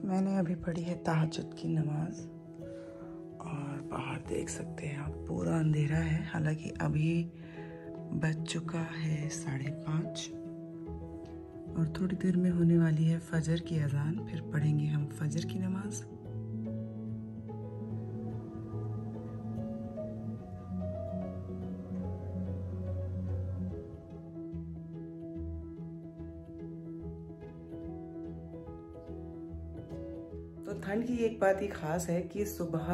मैंने अभी पढ़ी है तहज्जुद की नमाज और बाहर देख सकते हैं आप पूरा अंधेरा है। हालांकि अभी बज चुका है 5:30 और थोड़ी देर में होने वाली है फजर की अजान। फिर पढ़ेंगे हम फजर की नमाज। तो ठंड की एक बात ही खास है कि सुबह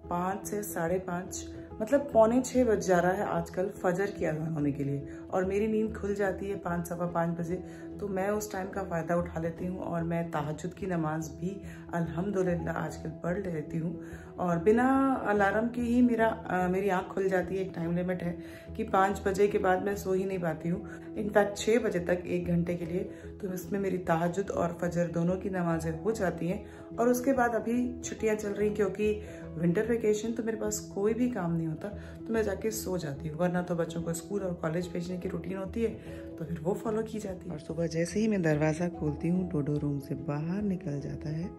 5 से 5:30 मतलब 5:45 बज जा रहा है आजकल फजर की अज़ान होने के लिए, और मेरी नींद खुल जाती है 5 सवा 5 बजे। तो मैं उस टाइम का फ़ायदा उठा लेती हूँ और मैं तहज्जुद की नमाज भी अल्हम्दुलिल्लाह आजकल पढ़ लेती हूँ। और बिना अलार्म के ही मेरी आँख खुल जाती है। एक टाइम लिमिट है कि 5 बजे के बाद मैं सो ही नहीं पाती हूँ। इनफैक्ट 6 बजे तक 1 घंटे के लिए तो इसमें मेरी तहज्जुद और फजर दोनों की नमाजें हो जाती हैं। और उसके बाद अभी छुट्टियाँ चल रही क्योंकि विंटर वेकेशन, तो मेरे पास कोई भी काम नहीं होता तो मैं जाके सो जाती हूँ। वरना तो बच्चों को स्कूल और कॉलेज भेजने की रूटीन होती है तो फिर वो फॉलो की जाती है। और सुबह जैसे ही मैं दरवाज़ा खोलती हूँ डोडो रूम से बाहर निकल जाता है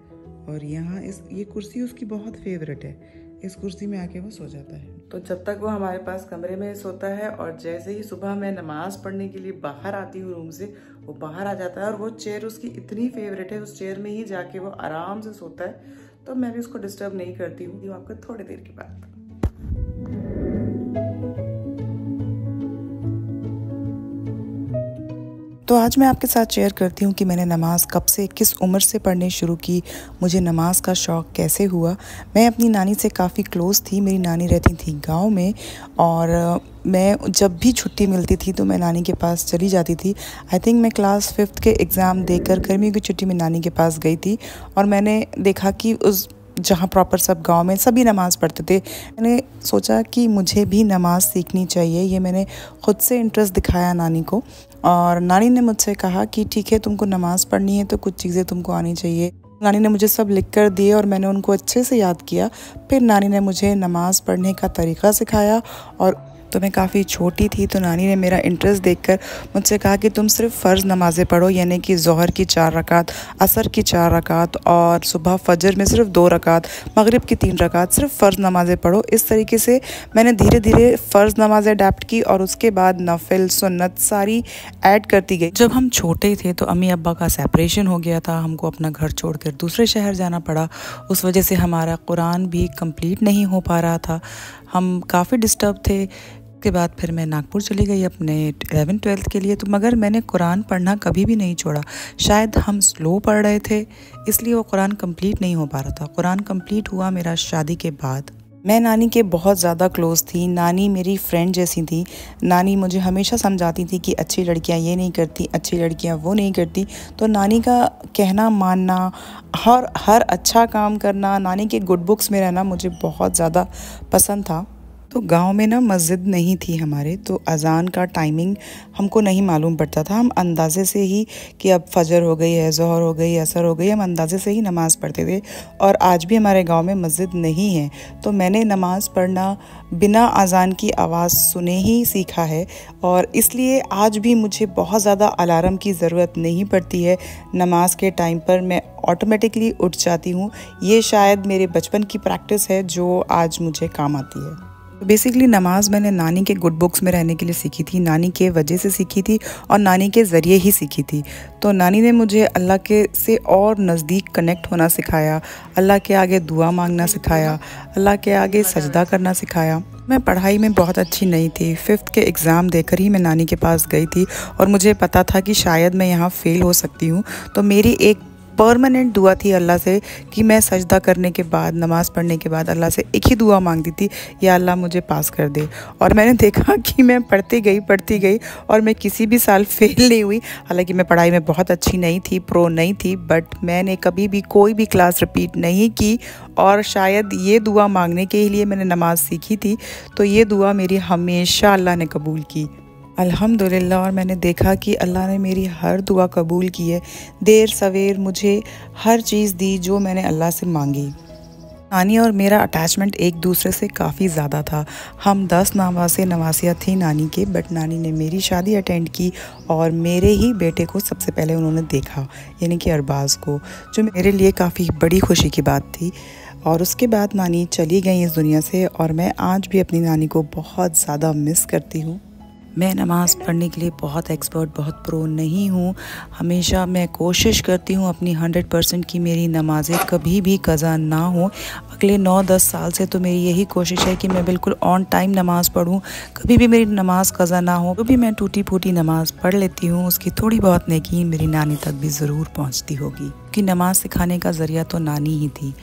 और यहाँ ये कुर्सी उसकी बहुत फेवरेट है। इस कुर्सी में आके वो सो जाता है। तो जब तक वो हमारे पास कमरे में सोता है और जैसे ही सुबह मैं नमाज पढ़ने के लिए बाहर आती हूँ रूम से, वो बाहर आ जाता है और वो चेयर उसकी इतनी फेवरेट है, उस चेयर में ही जाके वो आराम से सोता है। तो मैं भी उसको डिस्टर्ब नहीं करती हूँ। आपको थोड़ी देर के बाद तो आज मैं आपके साथ शेयर करती हूँ कि मैंने नमाज़ कब से, किस उम्र से पढ़नी शुरू की, मुझे नमाज का शौक़ कैसे हुआ। मैं अपनी नानी से काफ़ी क्लोज़ थी। मेरी नानी रहती थी गांव में और मैं जब भी छुट्टी मिलती थी तो मैं नानी के पास चली जाती थी। आई थिंक मैं क्लास 5th के एग्ज़ाम देकर गर्मी की छुट्टी में नानी के पास गई थी और मैंने देखा कि जहाँ प्रॉपर सब गांव में सभी नमाज़ पढ़ते थे। मैंने सोचा कि मुझे भी नमाज़ सीखनी चाहिए। ये मैंने ख़ुद से इंटरेस्ट दिखाया नानी को और नानी ने मुझसे कहा कि ठीक है, तुमको नमाज़ पढ़नी है तो कुछ चीज़ें तुमको आनी चाहिए। नानी ने मुझे सब लिख कर दिए और मैंने उनको अच्छे से याद किया। फिर नानी ने मुझे नमाज़ पढ़ने का तरीक़ा सिखाया। और तो मैं काफ़ी छोटी थी तो नानी ने मेरा इंटरेस्ट देखकर मुझसे कहा कि तुम सिर्फ फ़र्ज़ नमाज़ें पढ़ो, यानी कि ज़ोहर की 4 रकात, असर की 4 रकात और सुबह फजर में सिर्फ 2 रकात, मगरिब की 3 रकात, सिर्फ फ़र्ज़ नमाज़ें पढ़ो। इस तरीके से मैंने धीरे धीरे फ़र्ज़ नमाज़ें अडेप्ट की और उसके बाद नफिल सुन्नत सारी ऐड करती गई। जब हम छोटे थे तो अम्मी अब्बा का सेपरेशन हो गया था, हमको अपना घर छोड़कर दूसरे शहर जाना पड़ा। उस वजह से हमारा कुरान भी कंप्लीट नहीं हो पा रहा था। हम काफ़ी डिस्टर्ब थे। के बाद फिर मैं नागपुर चली गई अपने 11th-12th के लिए। तो मगर मैंने कुरान पढ़ना कभी भी नहीं छोड़ा। शायद हम स्लो पढ़ रहे थे इसलिए वो कुरान कंप्लीट नहीं हो पा रहा था। कुरान कंप्लीट हुआ मेरा शादी के बाद। मैं नानी के बहुत ज़्यादा क्लोज़ थी। नानी मेरी फ्रेंड जैसी थी। नानी मुझे हमेशा समझाती थी कि अच्छी लड़कियां ये नहीं करती, अच्छी लड़कियां वो नहीं करती। तो नानी का कहना मानना, हर अच्छा काम करना, नानी के गुड बुक्स में रहना मुझे बहुत ज़्यादा पसंद था। तो गांव में ना मस्जिद नहीं थी हमारे, तो अज़ान का टाइमिंग हमको नहीं मालूम पड़ता था। हम अंदाज़े से ही कि अब फजर हो गई है, ज़ोहर हो गई, असर हो गई, हम अंदाज़े से ही नमाज़ पढ़ते थे। और आज भी हमारे गांव में मस्जिद नहीं है तो मैंने नमाज़ पढ़ना बिना अज़ान की आवाज़ सुने ही सीखा है। और इसलिए आज भी मुझे बहुत ज़्यादा अलार्म की ज़रूरत नहीं पड़ती है। नमाज के टाइम पर मैं ऑटोमेटिकली उठ जाती हूँ। ये शायद मेरे बचपन की प्रैक्टिस है जो आज मुझे काम आती है। तो बेसिकली नमाज़ मैंने नानी के गुड बुक्स में रहने के लिए सीखी थी, नानी के वजह से सीखी थी और नानी के ज़रिए ही सीखी थी। तो नानी ने मुझे अल्लाह के से और नज़दीक कनेक्ट होना सिखाया, अल्लाह के आगे दुआ मांगना सिखाया, अल्लाह के आगे सजदा करना सिखाया। मैं पढ़ाई में बहुत अच्छी नहीं थी। 5th के एग्ज़ाम देकर ही मैं नानी के पास गई थी और मुझे पता था कि शायद मैं यहाँ फ़ेल हो सकती हूँ। तो मेरी एक परमानेंट दुआ थी अल्लाह से कि मैं सजदा करने के बाद, नमाज़ पढ़ने के बाद अल्लाह से एक ही दुआ मांगती थी, या अल्लाह मुझे पास कर दे। और मैंने देखा कि मैं पढ़ती गई और मैं किसी भी साल फेल नहीं हुई। हालांकि मैं पढ़ाई में बहुत अच्छी नहीं थी, प्रो नहीं थी, बट मैंने कभी भी कोई भी क्लास रिपीट नहीं की। और शायद ये दुआ मांगने के लिए मैंने नमाज़ सीखी थी। तो ये दुआ मेरी हमेशा अल्लाह ने कबूल की, अल्हम्दुलिल्लाह। और मैंने देखा कि अल्लाह ने मेरी हर दुआ कबूल की है। देर सवेर मुझे हर चीज़ दी जो मैंने अल्लाह से मांगी। नानी और मेरा अटैचमेंट एक दूसरे से काफ़ी ज़्यादा था। हम 10 नवासे नवासियाँ थी नानी के, बट नानी ने मेरी शादी अटेंड की और मेरे ही बेटे को सबसे पहले उन्होंने देखा, यानी कि अरबाज़ को, जो मेरे लिए काफ़ी बड़ी खुशी की बात थी। और उसके बाद नानी चली गई इस दुनिया से और मैं आज भी अपनी नानी को बहुत ज़्यादा मिस करती हूँ। मैं नमाज़ पढ़ने के लिए बहुत एक्सपर्ट, बहुत प्रो नहीं हूँ। हमेशा मैं कोशिश करती हूँ अपनी 100% की मेरी नमाज़ें कभी भी कज़ा ना हो। अगले 9-10 साल से तो मेरी यही कोशिश है कि मैं बिल्कुल ऑन टाइम नमाज़ पढ़ूँ, कभी भी मेरी नमाज़ कज़ा ना हो। तो भी मैं टूटी फूटी नमाज़ पढ़ लेती हूँ, उसकी थोड़ी बहुत नेकी मेरी नानी तक भी ज़रूर पहुँचती होगी, कि नमाज़ सिखाने का ज़रिया तो नानी ही थी।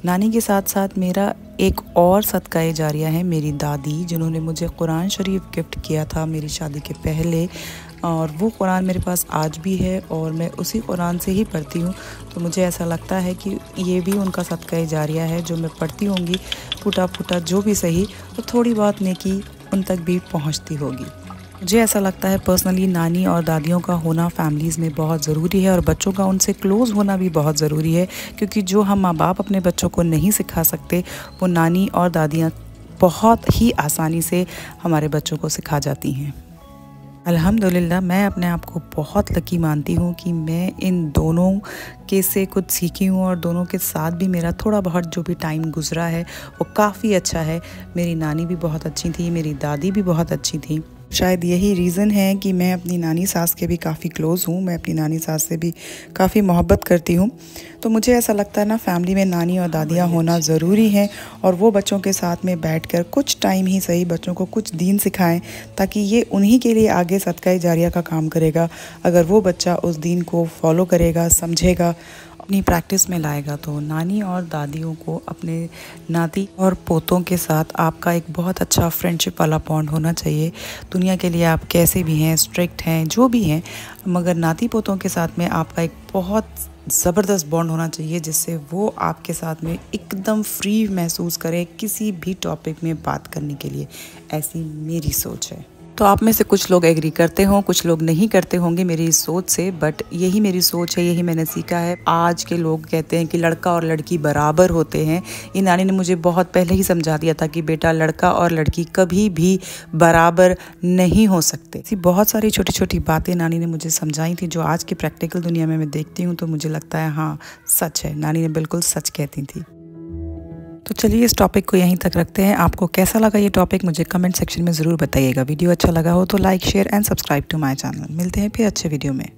नानी के साथ साथ मेरा एक और सदका जारिया है मेरी दादी, जिन्होंने मुझे कुरान शरीफ गिफ्ट किया था मेरी शादी के पहले, और वो कुरान मेरे पास आज भी है और मैं उसी कुरान से ही पढ़ती हूँ। तो मुझे ऐसा लगता है कि ये भी उनका सदका जारिया है, जो मैं पढ़ती होंगी टूटा फूटा जो भी सही, तो थोड़ी बहुत नेकी उन तक भी पहुँचती होगी। मुझे ऐसा लगता है पर्सनली नानी और दादियों का होना फैमिलीज़ में बहुत ज़रूरी है और बच्चों का उनसे क्लोज़ होना भी बहुत ज़रूरी है, क्योंकि जो हम माँ बाप अपने बच्चों को नहीं सिखा सकते वो नानी और दादियाँ बहुत ही आसानी से हमारे बच्चों को सिखा जाती हैं। अल्हम्दुलिल्लाह मैं अपने आप को बहुत लकी मानती हूँ कि मैं इन दोनों के से कुछ सीखी हूँ और दोनों के साथ भी मेरा थोड़ा बहुत जो भी टाइम गुज़रा है वो काफ़ी अच्छा है। मेरी नानी भी बहुत अच्छी थी, मेरी दादी भी बहुत अच्छी थी। शायद यही रीज़न है कि मैं अपनी नानी सास के भी काफ़ी क्लोज़ हूँ, मैं अपनी नानी सास से भी काफ़ी मोहब्बत करती हूँ। तो मुझे ऐसा लगता है ना, फैमिली में नानी और दादियाँ होना ज़रूरी है और वो बच्चों के साथ में बैठकर कुछ टाइम ही सही बच्चों को कुछ दीन सिखाएं, ताकि ये उन्हीं के लिए आगे सदका जारिया का काम करेगा। अगर वो बच्चा उस दीन को फॉलो करेगा, समझेगा, अपनी प्रैक्टिस में लाएगा, तो नानी और दादियों को अपने नाती और पोतों के साथ आपका एक बहुत अच्छा फ्रेंडशिप वाला बॉन्ड होना चाहिए। दुनिया के लिए आप कैसे भी हैं, स्ट्रिक्ट हैं, जो भी हैं, मगर नाती पोतों के साथ में आपका एक बहुत ज़बरदस्त बॉन्ड होना चाहिए, जिससे वो आपके साथ में एकदम फ्री महसूस करें किसी भी टॉपिक में बात करने के लिए। ऐसी मेरी सोच है। तो आप में से कुछ लोग एग्री करते हों, कुछ लोग नहीं करते होंगे मेरी इस सोच से, बट यही मेरी सोच है, यही मैंने सीखा है। आज के लोग कहते हैं कि लड़का और लड़की बराबर होते हैं। ये नानी ने मुझे बहुत पहले ही समझा दिया था कि बेटा, लड़का और लड़की कभी भी बराबर नहीं हो सकते। ऐसी बहुत सारी छोटी छोटी बातें नानी ने मुझे समझाई थी, जो आज की प्रैक्टिकल दुनिया में मैं देखती हूँ तो मुझे लगता है हाँ सच है, नानी ने बिल्कुल सच कहती थी। तो चलिए इस टॉपिक को यहीं तक रखते हैं। आपको कैसा लगा ये टॉपिक मुझे कमेंट सेक्शन में ज़रूर बताइएगा। वीडियो अच्छा लगा हो तो like, share and subscribe to my channel. मिलते हैं फिर अच्छे वीडियो में।